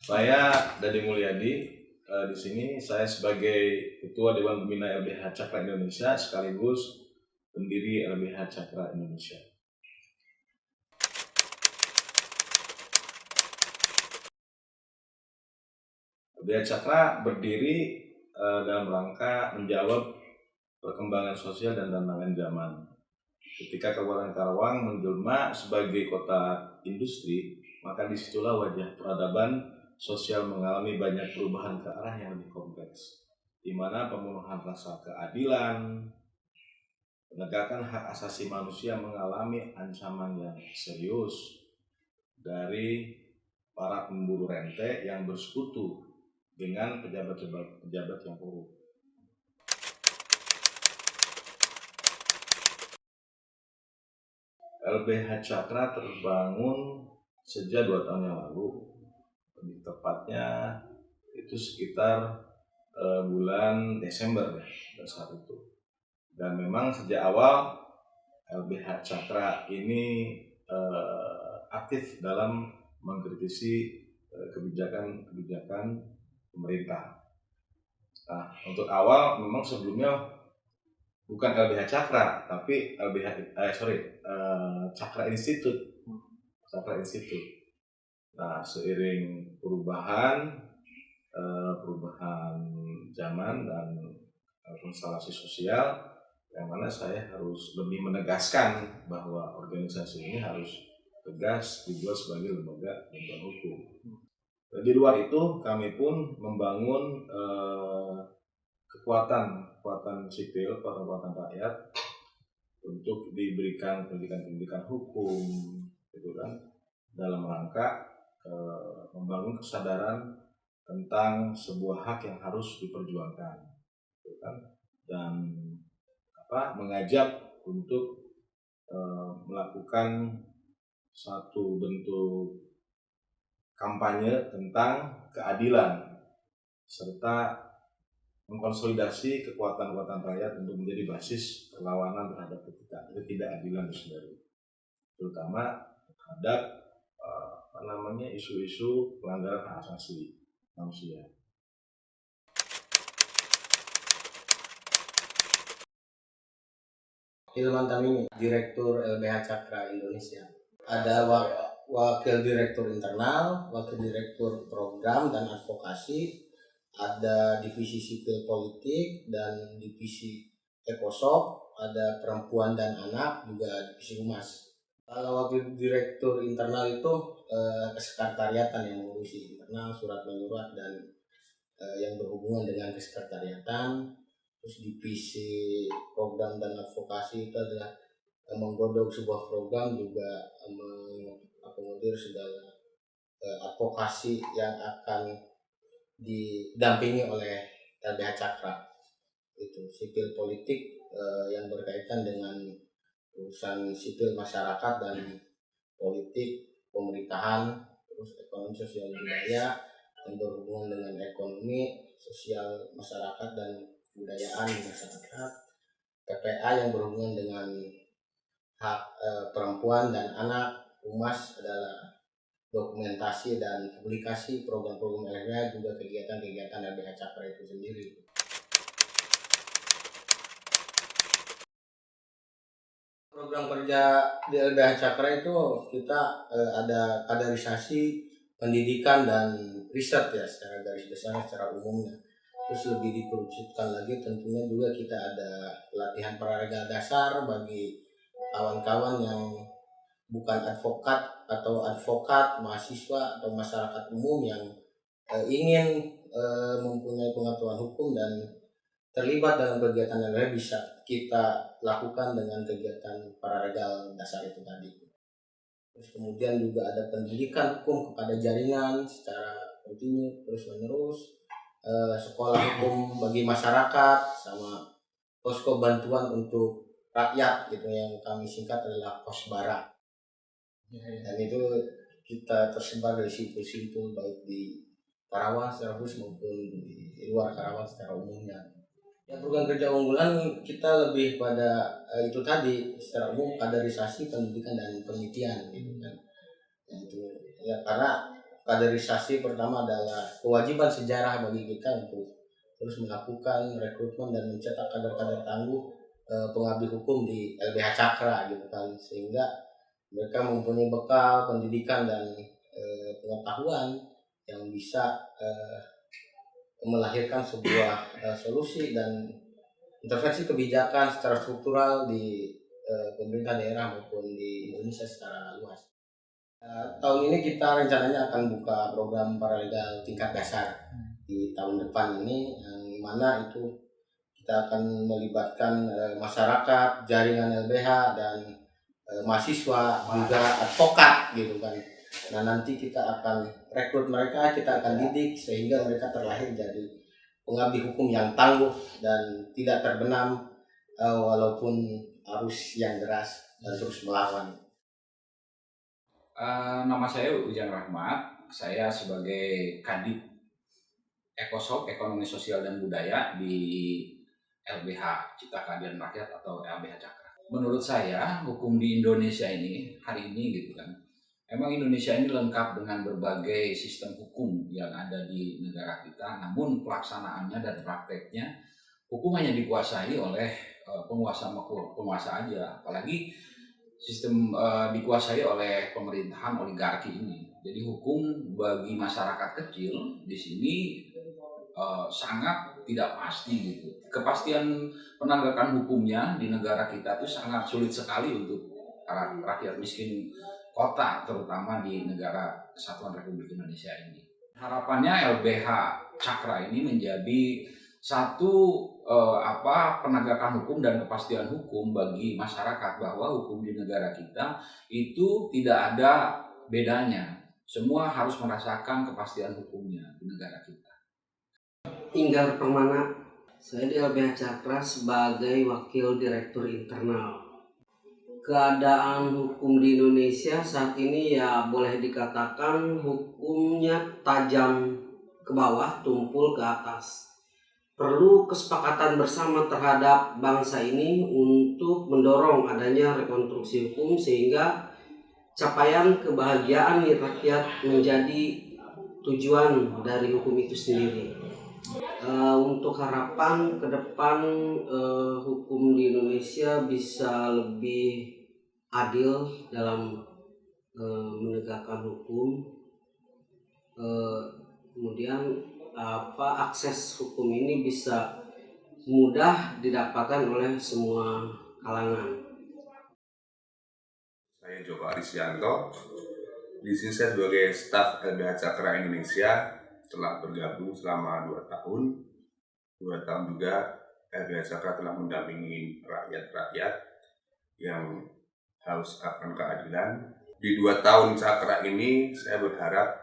Saya Dadi Mulyadi. Di sini saya sebagai Ketua Dewan Pembina LBH Cakra Indonesia sekaligus pendiri LBH Cakra Indonesia. LBH Cakra berdiri dalam rangka menjawab perkembangan sosial dan tantangan zaman. Ketika Kabupaten Karawang menjelma sebagai kota industri, maka disitulah wajah peradaban sosial mengalami banyak perubahan ke arah yang lebih kompleks, di mana pemenuhan rasa keadilan, penegakan hak asasi manusia mengalami ancaman yang serius dari para pemburu rente yang bersekutu dengan pejabat yang korup. LBH Cakra terbangun sejak 2 tahun yang lalu, lebih tepatnya itu sekitar bulan Desember ya, saat itu. Dan memang sejak awal LBH Cakra ini aktif dalam mengkritisi kebijakan pemerintah. Nah, untuk awal memang sebelumnya bukan LBH Cakra, tapi Cakra Institute. Cakra Institute. Nah, seiring perubahan zaman dan konstelasi sosial, yang mana saya harus lebih menegaskan bahwa organisasi ini harus tegas dibuat sebagai lembaga bantuan hukum. Di luar itu, kami pun membangun kekuatan sipil, kekuatan rakyat untuk diberikan pendidikan hukum, gitu kan, dalam rangka membangun kesadaran tentang sebuah hak yang harus diperjuangkan, gitu kan, dan mengajak untuk melakukan satu bentuk kampanye tentang keadilan serta mengkonsolidasi kekuatan rakyat untuk menjadi basis perlawanan terhadap ketidakadilan itu sendiri, terutama terhadap isu-isu pelanggaran hak asasi manusia. Hilman Tamimi, Direktur LBH Cakra Indonesia. Ada Wakil Direktur Internal, Wakil Direktur Program dan Advokasi, ada Divisi Sipil Politik dan Divisi Ekosop, ada Perempuan dan Anak, juga Divisi Humas. Kalau Wakil Direktur Internal itu kesekretariatan yang mengurusi internal, surat menyurat dan yang berhubungan dengan kesekretariatan. Terus divisi program dan advokasi itu adalah menggodok sebuah program, juga mengakomodir segala advokasi yang akan didampingi oleh LBH Cakra. Itu sipil politik yang berkaitan dengan urusan sipil masyarakat dan politik pemerintahan, terus ekonomi sosial budaya yang berhubungan dengan ekonomi sosial masyarakat dan kebudayaan masyarakat, PPA yang berhubungan dengan hak perempuan dan anak, Humas adalah dokumentasi dan publikasi program-program LBH, juga kegiatan-kegiatan LBH Cakra itu sendiri. Program kerja di LBH Cakra itu kita ada kaderisasi pendidikan dan riset ya, secara garis besar, secara umumnya. Terus lebih dikerucutkan lagi tentunya juga kita ada pelatihan prarega dasar bagi kawan-kawan yang bukan advokat atau advokat, mahasiswa atau masyarakat umum yang ingin mempunyai pengetahuan hukum dan terlibat dalam kegiatan LBH, bisa kita lakukan dengan kegiatan prarega dasar itu tadi. Terus kemudian juga ada pendidikan hukum kepada jaringan secara kontinu terus menerus, sekolah hukum bagi masyarakat, sama posko bantuan untuk rakyat gitu yang kami singkat adalah Posbara. Dan itu kita tersebar dari simpul-simpul baik di Karawang secara khusus maupun di luar Karawang secara umumnya. Ya, program kerja unggulan kita lebih pada itu tadi, secara umum kaderisasi pendidikan dan penelitian gitu kan. Ya, itu ya, karena kaderisasi pertama adalah kewajiban sejarah bagi kita untuk terus melakukan rekrutmen dan mencetak kader-kader tangguh pengabdi hukum di LBH Cakra gitu kan, sehingga mereka mempunyai bekal pendidikan dan pengetahuan yang bisa melahirkan sebuah solusi dan intervensi kebijakan secara struktural di pemerintah daerah maupun di Indonesia secara luas. Tahun ini kita rencananya akan buka program paralegal tingkat dasar di tahun depan ini, yang mana itu kita akan melibatkan masyarakat, jaringan LBH dan mahasiswa, juga advokat gitu kan. Nah, nanti kita akan rekrut mereka, kita akan didik sehingga mereka terlahir jadi pengabdi hukum yang tangguh dan tidak terbenam walaupun arus yang deras dan terus melawan. Nama saya Ujang Rahmat, saya sebagai Kadip Ekosop, Ekonomi Sosial dan Budaya di LBH Cipta Keadilan Rakyat atau LBH Cakra. Menurut saya, hukum di Indonesia ini, hari ini gitu kan, memang Indonesia ini lengkap dengan berbagai sistem hukum yang ada di negara kita, namun pelaksanaannya dan prakteknya, hukum hanya dikuasai oleh penguasa aja, apalagi sistem dikuasai oleh pemerintahan oligarki ini. Jadi hukum bagi masyarakat kecil di sini sangat tidak pasti gitu. Kepastian penegakan hukumnya di negara kita itu sangat sulit sekali untuk rakyat miskin kota, terutama di negara Kesatuan Republik Indonesia ini. Harapannya LBH Cakra ini menjadi satu penegakan hukum dan kepastian hukum bagi masyarakat, bahwa hukum di negara kita itu tidak ada bedanya. Semua harus merasakan kepastian hukumnya di negara kita. Inggar Permana, saya di LBH Cakra sebagai Wakil Direktur Internal. Keadaan hukum di Indonesia saat ini ya boleh dikatakan hukumnya tajam ke bawah, tumpul ke atas. Perlu kesepakatan bersama terhadap bangsa ini untuk mendorong adanya rekonstruksi hukum sehingga capaian kebahagiaan rakyat menjadi tujuan dari hukum itu sendiri. Untuk harapan ke depan hukum di Indonesia bisa lebih adil dalam menegakkan hukum. Kemudian akses hukum ini bisa mudah didapatkan oleh semua kalangan. Saya Joko Arisyanto. Di sini saya sebagai staf LBH Cakra Indonesia telah bergabung selama 2 tahun. 2 tahun juga LBH Cakra telah mendampingi rakyat-rakyat yang haus akan keadilan. Di 2 tahun Cakra ini saya berharap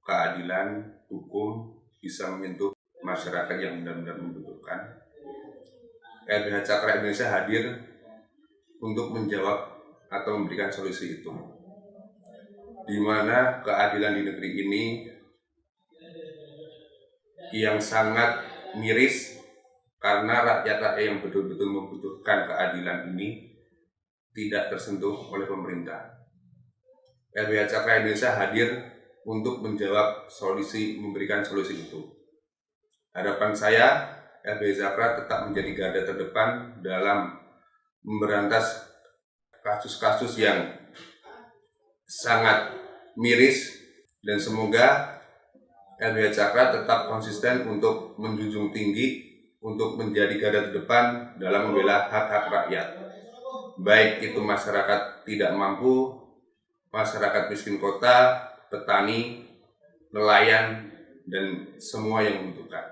keadilan hukum bisa menyentuh masyarakat yang benar-benar membutuhkan. LBH Cakra Indonesia hadir untuk menjawab atau memberikan solusi itu, di mana keadilan di negeri ini yang sangat miris karena rakyat-rakyat yang betul-betul membutuhkan keadilan ini tidak tersentuh oleh pemerintah. LBH Cakra Indonesia hadir untuk menjawab solusi, memberikan solusi itu. Harapan saya, LBH Cakra tetap menjadi garda terdepan dalam memberantas kasus-kasus yang sangat miris, dan semoga LBH Cakra tetap konsisten untuk menjunjung tinggi untuk menjadi garda terdepan dalam membela hak-hak rakyat, baik itu masyarakat tidak mampu, masyarakat miskin kota, petani, nelayan, dan semua yang membutuhkan.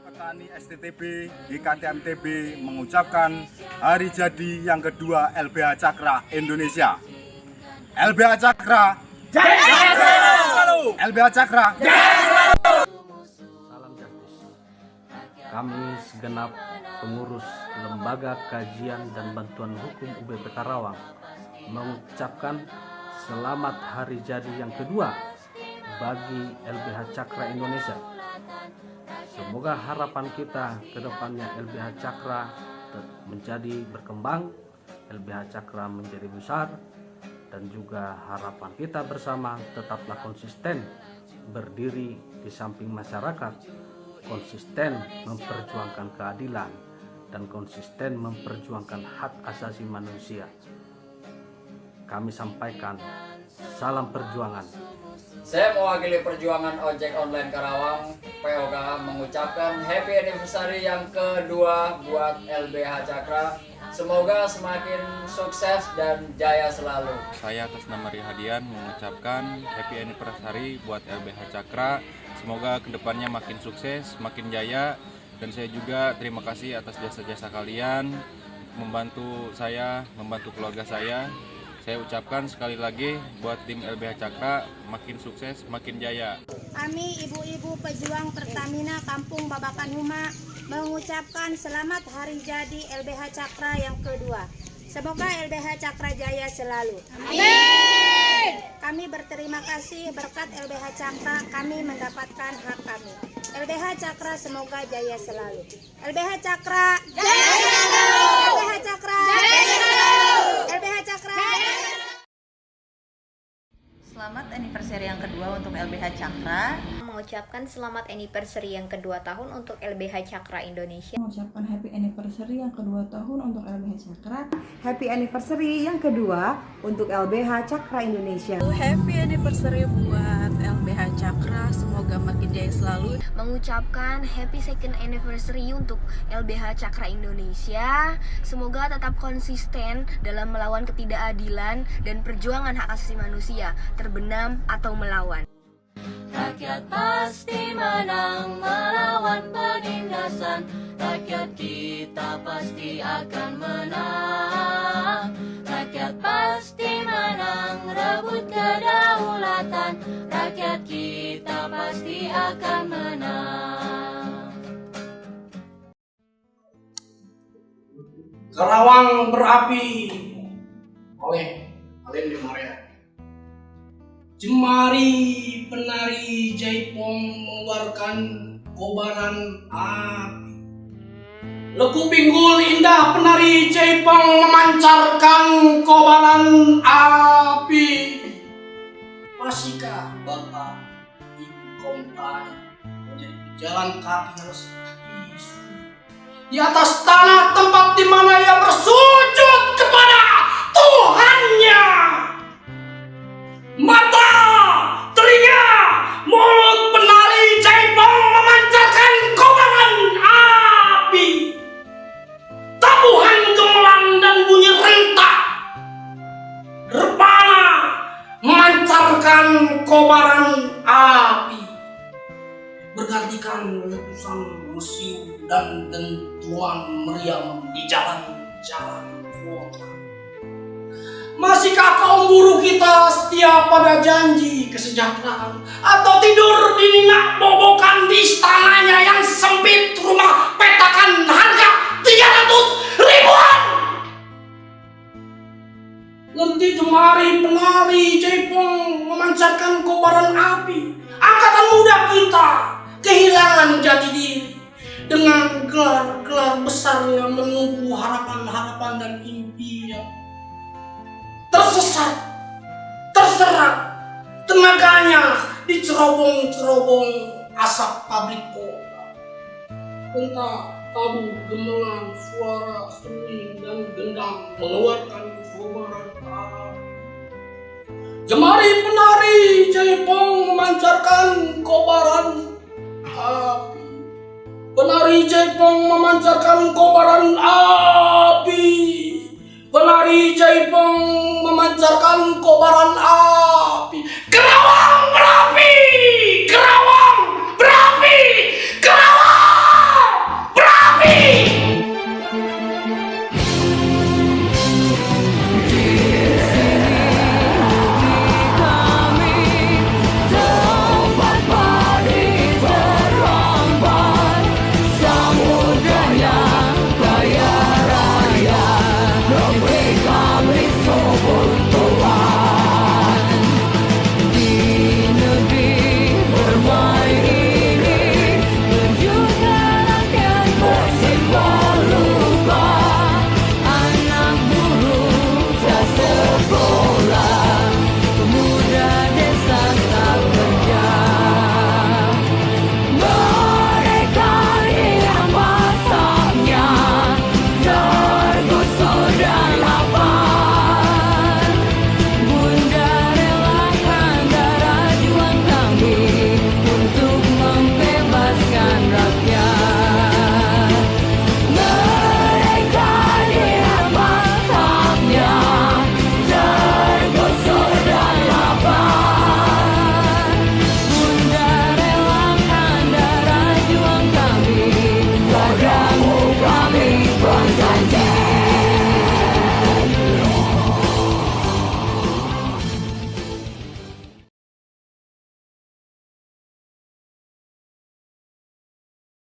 Petani STTB GKTMTB mengucapkan hari jadi yang kedua LBH Cakra Indonesia. LBH Cakra jaya! LBH Cakra jaya! Salam Justice. Kami segenap pengurus Lembaga Kajian dan Bantuan Hukum UBP Karawang mengucapkan selamat hari jadi yang kedua bagi LBH Cakra Indonesia. Semoga harapan kita ke depannya LBH Cakra menjadi berkembang, LBH Cakra menjadi besar, dan juga harapan kita bersama tetaplah konsisten berdiri di samping masyarakat, konsisten memperjuangkan keadilan, dan konsisten memperjuangkan hak asasi manusia. Kami sampaikan salam perjuangan. Saya mewakili perjuangan ojek online Karawang, POKA, mengucapkan happy anniversary yang kedua buat LBH Cakra. Semoga semakin sukses dan jaya selalu. Saya atas nama Rihadian mengucapkan happy anniversary buat LBH Cakra. Semoga kedepannya makin sukses, makin jaya. Dan saya juga terima kasih atas jasa-jasa kalian membantu saya, membantu keluarga saya. Saya ucapkan sekali lagi buat tim LBH Cakra makin sukses, makin jaya. Kami ibu-ibu pejuang Pertamina Kampung Babakan Huma mengucapkan selamat hari jadi LBH Cakra yang kedua. Semoga LBH Cakra jaya selalu. Amin. Kami berterima kasih berkat LBH Cakra kami mendapatkan hak kami. LBH Cakra semoga jaya selalu. LBH Cakra jaya selalu. LBH Cakra jaya selalu. LBH Cakra. Selamat anniversary yang kedua untuk LBH Cakra. Mengucapkan selamat anniversary yang kedua tahun untuk LBH Cakra Indonesia. Mengucapkan happy anniversary yang kedua tahun untuk LBH Cakra. Happy anniversary yang kedua untuk LBH Cakra Indonesia. Happy anniversary buat LBH Cakra, semoga makin jaya selalu. Mengucapkan happy second anniversary untuk LBH Cakra Indonesia. Semoga tetap konsisten dalam melawan ketidakadilan dan perjuangan hak asasi manusia, terbenam atau melawan. Rakyat pasti menang melawan penindasan. Rakyat kita pasti akan menang. Rakyat pasti menang rebut kedaulatan. Rakyat kita pasti akan menang. Karawang berapi oleh Alen Maria. Jemari penari jaipong mengeluarkan kobaran api. Leku pinggul indah penari jaipong memancarkan kobaran api. Masihkah Bapak Ibu Kompani menjadi pejalan kaki harus di atas tanah tempat di mana ia bersujud kepada Tuhannya? Mata, telinga, mulut penari jaipong memancarkan kobaran api. Tabuhan gemelang dan bunyi rentak. Rebana memancarkan kobaran api. Bergantikan letusan mesiu dan dentuman meriam di jalan-jalan kota. Masihkah kaum buruh kita setia pada janji kesejahteraan, atau tidur di ningak bobokan di istananya yang sempit rumah petakan harga 300 ribuan? Lentik jemari penari jaipong memancarkan kobaran api. Angkatan muda kita kehilangan jati diri dengan gelar-gelar besar yang menunggu harapan-harapan dan impian. Tersesat, terserat, tenaganya dicerobong-cerobong asap pabrik kota. Entah tabu gemelang suara seruling dan gendang mengeluarkan kobaran api. Jemari penari jaipong memancarkan kobaran api. Penari jaipong memancarkan kobaran